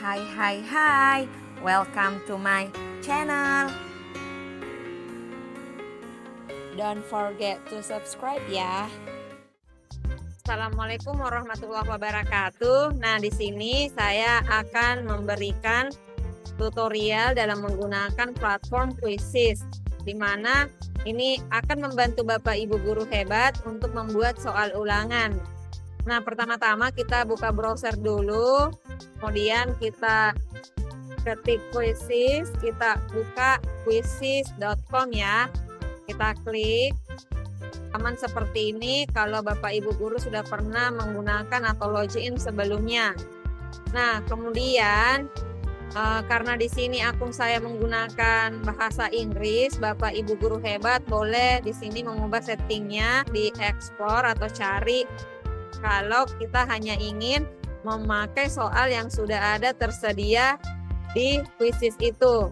Hai, welcome to my channel. Don't forget to subscribe ya. Assalamualaikum warahmatullahi wabarakatuh. Nah, di sini saya akan memberikan tutorial dalam menggunakan platform Quizizz, di mana ini akan membantu Bapak Ibu guru hebat untuk membuat soal ulangan. Nah, pertama-tama kita buka browser dulu, kemudian kita ketik Quizizz, kita buka quizizz.com ya. Kita klik, aman seperti ini kalau Bapak Ibu guru sudah pernah menggunakan atau login sebelumnya. Nah, kemudian karena di sini akun saya menggunakan bahasa Inggris, Bapak Ibu guru hebat boleh di sini mengubah settingnya di explore atau cari kalau kita hanya ingin memakai soal yang sudah ada tersedia di Quizizz itu.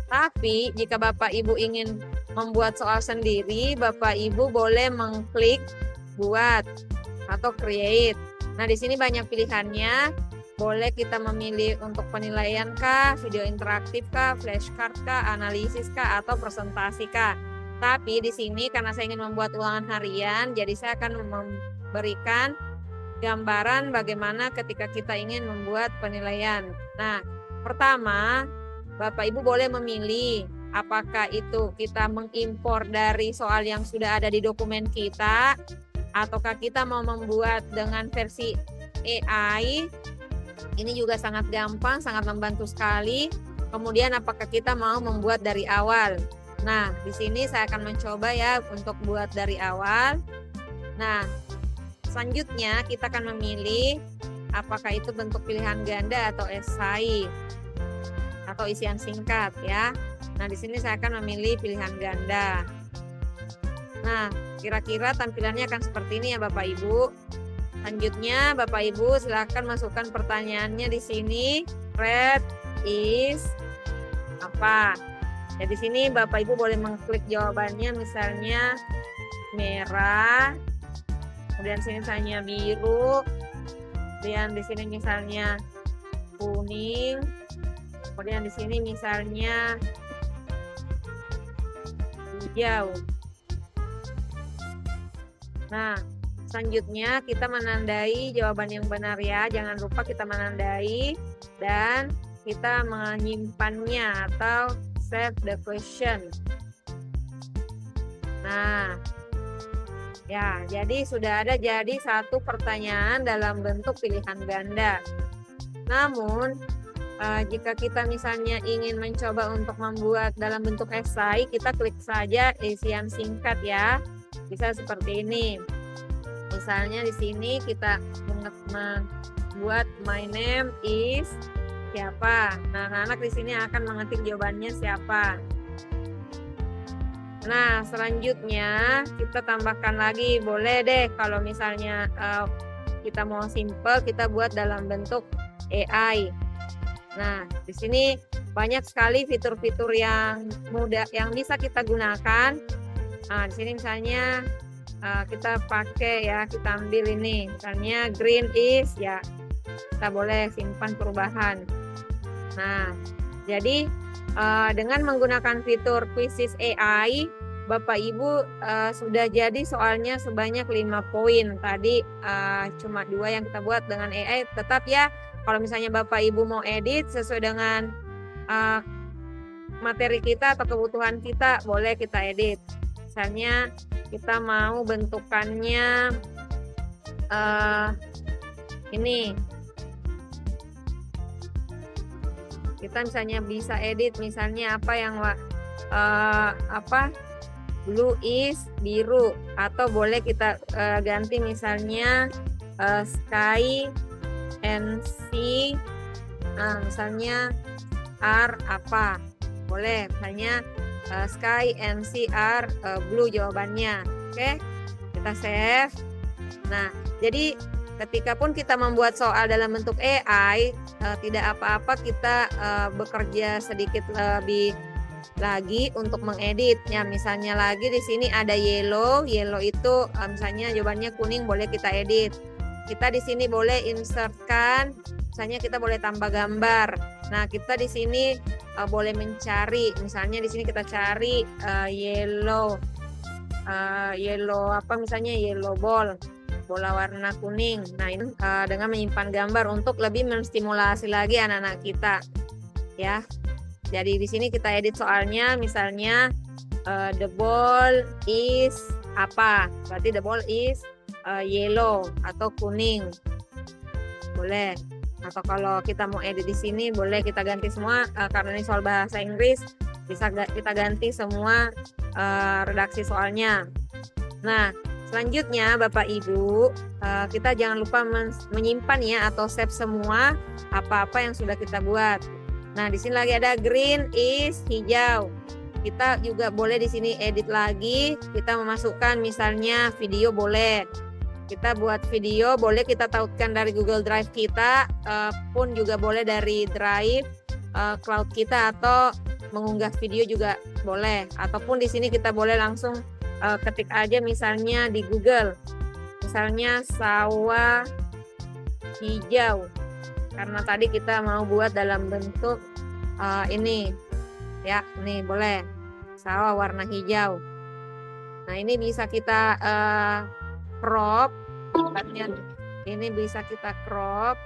Tapi jika Bapak Ibu ingin membuat soal sendiri, Bapak Ibu boleh mengklik buat atau create. Nah, di sini banyak pilihannya. Boleh kita memilih untuk penilaian kah, video interaktif kah, flashcard kah, analisis kah, atau presentasi kah. Tapi di sini karena saya ingin membuat ulangan harian, jadi saya akan memberikan gambaran bagaimana ketika kita ingin membuat penilaian. Nah, pertama, Bapak Ibu boleh memilih apakah itu kita mengimpor dari soal yang sudah ada di dokumen kita, ataukah kita mau membuat dengan versi AI. Ini juga sangat gampang, sangat membantu sekali. Kemudian apakah kita mau membuat dari awal. Nah, di sini saya akan mencoba ya untuk buat dari awal. Nah, selanjutnya kita akan memilih apakah itu bentuk pilihan ganda atau esai atau isian singkat ya. Nah, di sini saya akan memilih pilihan ganda. Nah, kira-kira tampilannya akan seperti ini ya Bapak Ibu. Selanjutnya Bapak Ibu silakan masukkan pertanyaannya di sini. Red is apa? Ya, di sini Bapak Ibu boleh mengklik jawabannya, misalnya merah. Kemudian sini misalnya biru. Kemudian di sini misalnya kuning. Kemudian di sini misalnya hijau. Nah, selanjutnya kita menandai jawaban yang benar ya. Jangan lupa kita menandai dan kita menyimpannya atau save the question. Nah, ya, jadi sudah ada satu pertanyaan dalam bentuk pilihan ganda. Namun, jika kita misalnya ingin mencoba untuk membuat dalam bentuk esai, kita klik saja isian singkat ya. Bisa seperti ini. Misalnya di sini kita membuat my name is siapa. Nah, anak-anak di sini akan mengetik jawabannya siapa. Nah, selanjutnya kita tambahkan lagi, boleh deh kalau misalnya kita mau simple, kita buat dalam bentuk AI. Nah, di sini banyak sekali fitur-fitur yang mudah yang bisa kita gunakan. Nah, di sini misalnya kita pakai ya, kita ambil ini, misalnya green is ya, kita boleh simpan perubahan. Nah, jadi dengan menggunakan fitur Quizizz AI, Bapak Ibu sudah jadi soalnya sebanyak 5 poin. Tadi cuma 2 yang kita buat dengan AI. Tetap ya, kalau misalnya Bapak Ibu mau edit sesuai dengan materi kita atau kebutuhan kita, boleh kita edit. Misalnya kita mau bentukannya ini. Kita misalnya bisa edit misalnya apa yang blue is biru, atau boleh kita ganti misalnya sky and sea, misalnya are apa, boleh misalnya sky and sea are blue jawabannya. Oke, kita save. Nah, jadi ketika pun kita membuat soal dalam bentuk AI, tidak apa-apa kita bekerja sedikit lebih lagi untuk mengedit. Ya, misalnya lagi di sini ada yellow itu misalnya jawabannya kuning, boleh kita edit. kita di sini boleh insertkan, misalnya kita boleh tambah gambar. Nah, kita di sini boleh mencari, misalnya di sini kita cari yellow apa misalnya yellow ball, bola warna kuning. Nah, ini dengan menyimpan gambar untuk lebih menstimulasi lagi anak-anak kita, ya. Jadi di sini kita edit soalnya, misalnya the ball is apa? Berarti the ball is yellow atau kuning. Boleh. Atau kalau kita mau edit di sini boleh kita ganti semua karena ini soal bahasa Inggris, bisa kita ganti semua redaksi soalnya. Nah, selanjutnya Bapak Ibu, kita jangan lupa menyimpan ya atau save semua apa-apa yang sudah kita buat. Nah, di sini lagi ada green is hijau. Kita juga boleh di sini edit lagi, kita memasukkan misalnya video boleh. Kita buat video boleh kita tautkan dari Google Drive kita, pun juga boleh dari Drive cloud kita, atau mengunggah video juga boleh. Ataupun di sini kita boleh langsung ketik aja misalnya di Google, misalnya sawah hijau. Karena tadi kita mau buat dalam bentuk ini, ya, ini boleh sawah warna hijau. Nah, ini bisa kita crop, ini bisa kita crop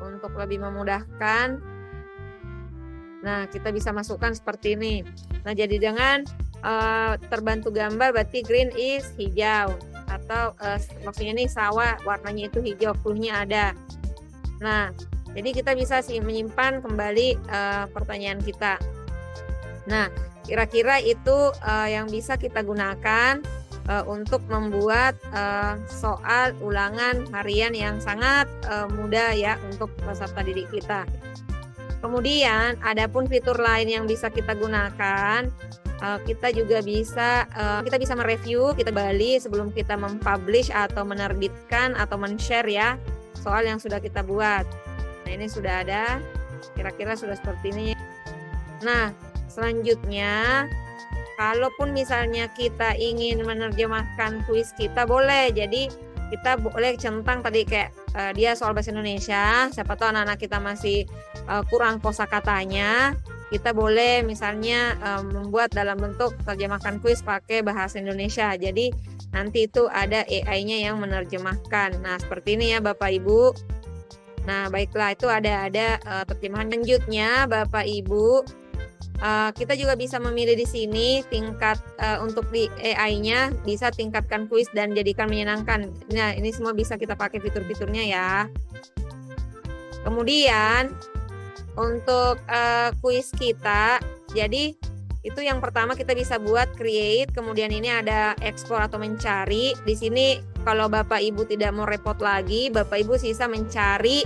untuk lebih memudahkan. Nah, kita bisa masukkan seperti ini. Nah, jadi dengan terbantu gambar berarti green is hijau, atau maksudnya nih sawah warnanya itu hijau, cluenya ada. Nah, jadi kita bisa sih menyimpan kembali pertanyaan kita. Nah, kira-kira itu yang bisa kita gunakan untuk membuat soal ulangan harian yang sangat mudah ya untuk peserta didik kita. Kemudian adapun fitur lain yang bisa kita gunakan, kita juga bisa mereview, kita kembali sebelum kita mempublish atau menerbitkan atau men-share ya soal yang sudah kita buat. Nah, ini sudah ada, kira-kira sudah seperti ini. Nah, selanjutnya kalaupun misalnya kita ingin menerjemahkan kuis kita boleh. Jadi kita boleh centang tadi kayak dia soal bahasa Indonesia, siapa tahu anak-anak kita masih kurang kosakatanya, kita boleh misalnya membuat dalam bentuk terjemahkan kuis pakai bahasa Indonesia. Jadi nanti itu ada AI-nya yang menerjemahkan. Nah, seperti ini ya Bapak Ibu. Nah, baiklah, itu ada terjemahan. Selanjutnya Bapak Ibu, kita juga bisa memilih di sini tingkat untuk di AI-nya, bisa tingkatkan kuis dan jadikan menyenangkan. Nah, ini semua bisa kita pakai fitur-fiturnya ya. Kemudian untuk kuis kita, jadi itu yang pertama kita bisa buat create, kemudian ini ada ekspor atau mencari. Di sini kalau Bapak Ibu tidak mau repot lagi, Bapak Ibu sisa mencari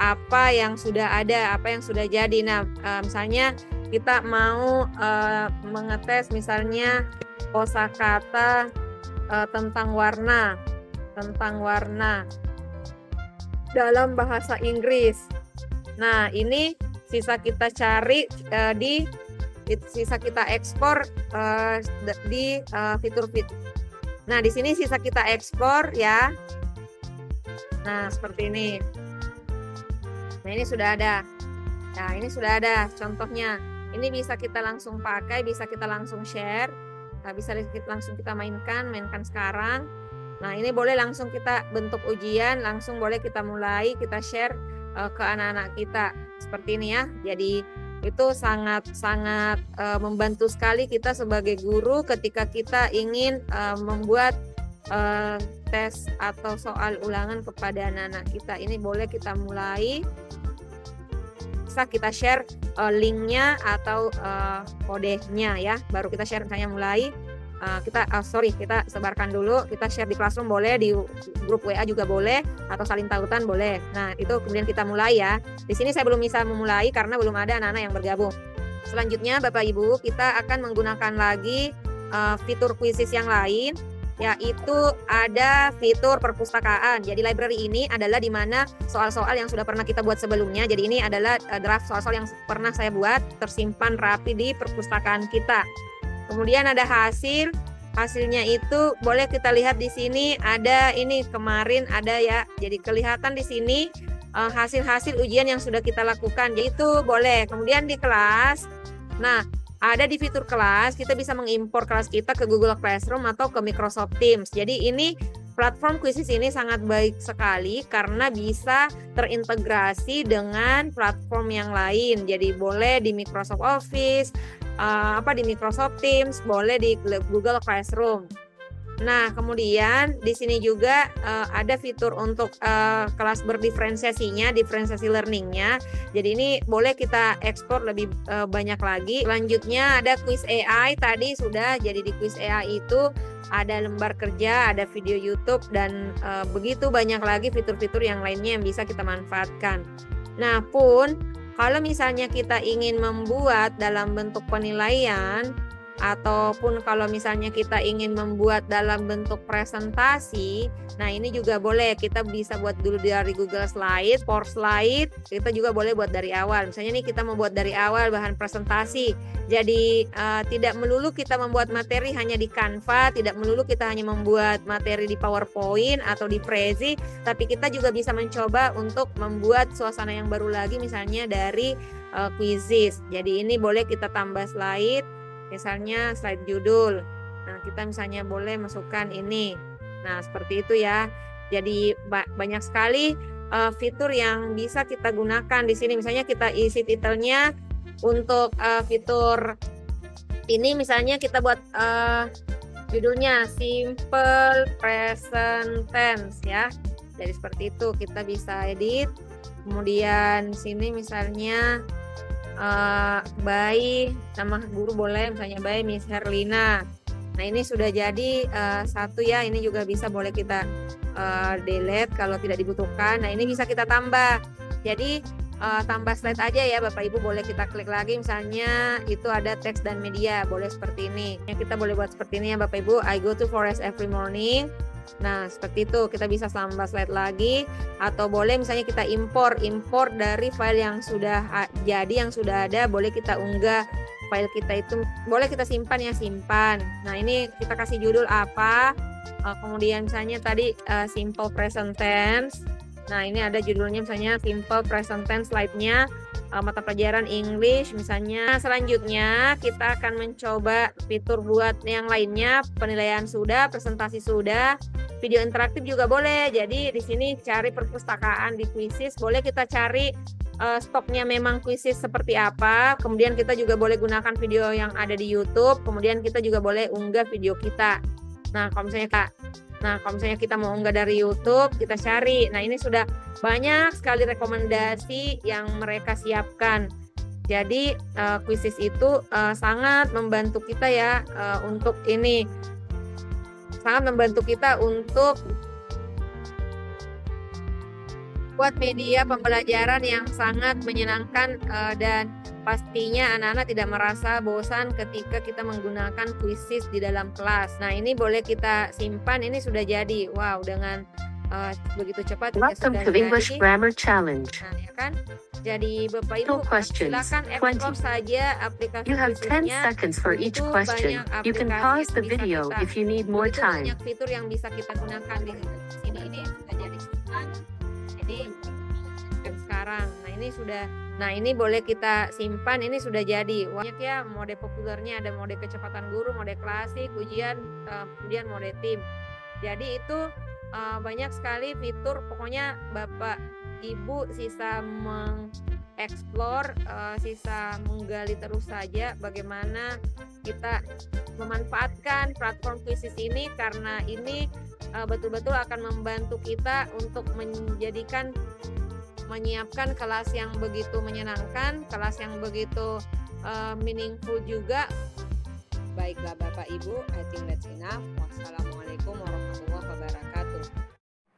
apa yang sudah ada, apa yang sudah jadi. Nah, misalnya kita mau mengetes misalnya kosakata tentang warna dalam bahasa Inggris. Nah, ini sisa kita cari sisa kita ekspor di fitur. Nah, di sini sisa kita ekspor ya. Nah, seperti ini. Nah, ini sudah ada. Nah, ini sudah ada contohnya. Ini bisa kita langsung pakai, bisa kita langsung share, bisa langsung kita mainkan sekarang. Nah, ini boleh langsung kita bentuk ujian, langsung boleh kita mulai, kita share ke anak-anak kita. Seperti ini ya. Jadi itu sangat membantu sekali kita sebagai guru ketika kita ingin membuat tes atau soal ulangan kepada anak-anak kita. Ini boleh kita mulai. Bisa kita share linknya atau kodenya ya, baru kita share. Misalnya mulai kita sebarkan dulu, kita share di Classroom boleh, di grup WA juga boleh, atau saling tautan boleh. Nah, itu kemudian kita mulai ya. Di sini saya belum bisa memulai karena belum ada anak-anak yang bergabung. Selanjutnya Bapak Ibu, kita akan menggunakan lagi fitur quizzes yang lain, yaitu ada fitur perpustakaan. Jadi library ini adalah di mana soal-soal yang sudah pernah kita buat sebelumnya. Jadi ini adalah draft soal-soal yang pernah saya buat, tersimpan rapi di perpustakaan kita. Kemudian ada hasil hasilnya itu boleh kita lihat di sini ada ini kemarin ada ya. Jadi kelihatan di sini hasil-hasil ujian yang sudah kita lakukan. Jadi itu boleh. Kemudian di kelas, nah ada di fitur kelas kita bisa mengimpor kelas kita ke Google Classroom atau ke Microsoft Teams. Jadi ini platform Quizzes ini sangat baik sekali karena bisa terintegrasi dengan platform yang lain. Jadi boleh di Microsoft Office, di Microsoft Teams, boleh di Google Classroom. Nah, kemudian di sini juga ada fitur untuk kelas berdiferensiasinya, diferensiasi learningnya. Jadi ini boleh kita ekspor lebih banyak lagi. Selanjutnya ada quiz AI tadi sudah. Jadi di quiz AI itu ada lembar kerja, ada video YouTube dan begitu banyak lagi fitur-fitur yang lainnya yang bisa kita manfaatkan. Nah, pun kalau misalnya kita ingin membuat dalam bentuk penilaian ataupun kalau misalnya kita ingin membuat dalam bentuk presentasi, nah ini juga boleh, kita bisa buat dulu dari Google Slide, PowerSlide, kita juga boleh buat dari awal. Misalnya nih kita membuat dari awal bahan presentasi, jadi tidak melulu kita membuat materi hanya di Canva, tidak melulu kita hanya membuat materi di PowerPoint atau di Prezi, tapi kita juga bisa mencoba untuk membuat suasana yang baru lagi misalnya dari Quizzes. Jadi ini boleh kita tambah slide, misalnya slide judul. Nah, kita misalnya boleh masukkan ini. Nah, seperti itu ya. Jadi banyak sekali fitur yang bisa kita gunakan di sini. Misalnya kita isi titelnya untuk fitur ini, misalnya kita buat judulnya Simple Present Tense ya. Jadi seperti itu kita bisa edit. Kemudian sini misalnya by nama guru boleh, misalnya by Miss Herlina. Nah ini sudah jadi satu ya, ini juga bisa boleh kita delete kalau tidak dibutuhkan. Nah ini bisa kita tambah, jadi tambah slide aja ya Bapak Ibu, boleh kita klik lagi misalnya itu ada teks dan media, boleh seperti ini. Kita boleh buat seperti ini ya Bapak Ibu, I go to forest every morning. Nah seperti itu, kita bisa tambah slide lagi, atau boleh misalnya kita impor dari file yang sudah jadi, yang sudah ada, boleh kita unggah file kita itu, boleh kita simpan ya, simpan. Nah ini kita kasih judul apa, kemudian misalnya tadi simple present tense. Nah ini ada judulnya misalnya simple present tense, slide-nya mata pelajaran English misalnya. Selanjutnya kita akan mencoba fitur buat yang lainnya. Penilaian sudah, presentasi sudah, video interaktif juga boleh. Jadi di sini cari perpustakaan di Quizzes, boleh kita cari stoknya memang Quizzes seperti apa. Kemudian kita juga boleh gunakan video yang ada di YouTube. Kemudian kita juga boleh unggah video kita. Nah kalau misalnya kita mau unggah dari YouTube, kita cari. Nah ini sudah banyak sekali rekomendasi yang mereka siapkan. Jadi Quizzes itu sangat membantu kita ya untuk ini, sangat membantu kita untuk buat media pembelajaran yang sangat menyenangkan dan pastinya anak-anak tidak merasa bosan ketika kita menggunakan Quizzes di dalam kelas. Nah ini boleh kita simpan, ini sudah jadi. Wow, dengan begitu cepat ya sudah to English jadi. Grammar Challenge. Nah ya kan, jadi Bapak Ibu silakan 20. explore saja aplikasi You have 10 Quizzesnya. seconds for each Begitu question. banyak You can aplikasi pause the yang bisa video kita- if you need more begitu time. banyak fitur yang bisa kita gunakan di sini. Ini sudah jadi simpan. Jadi sekarang, nah ini sudah, nah ini boleh kita simpan, ini sudah jadi. Banyak ya mode populernya, ada mode kecepatan guru, mode klasik, ujian, kemudian mode tim. Jadi itu banyak sekali fitur. Pokoknya Bapak Ibu sisa mengeksplor, sisa menggali terus saja bagaimana kita memanfaatkan platform Quizzes ini, karena ini betul-betul akan membantu kita untuk menyiapkan kelas yang begitu menyenangkan, kelas yang begitu meaningful juga. Baiklah Bapak Ibu, I think that's enough. Wassalamualaikum warahmatullahi wabarakatuh.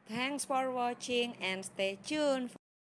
Thanks for watching and stay tuned.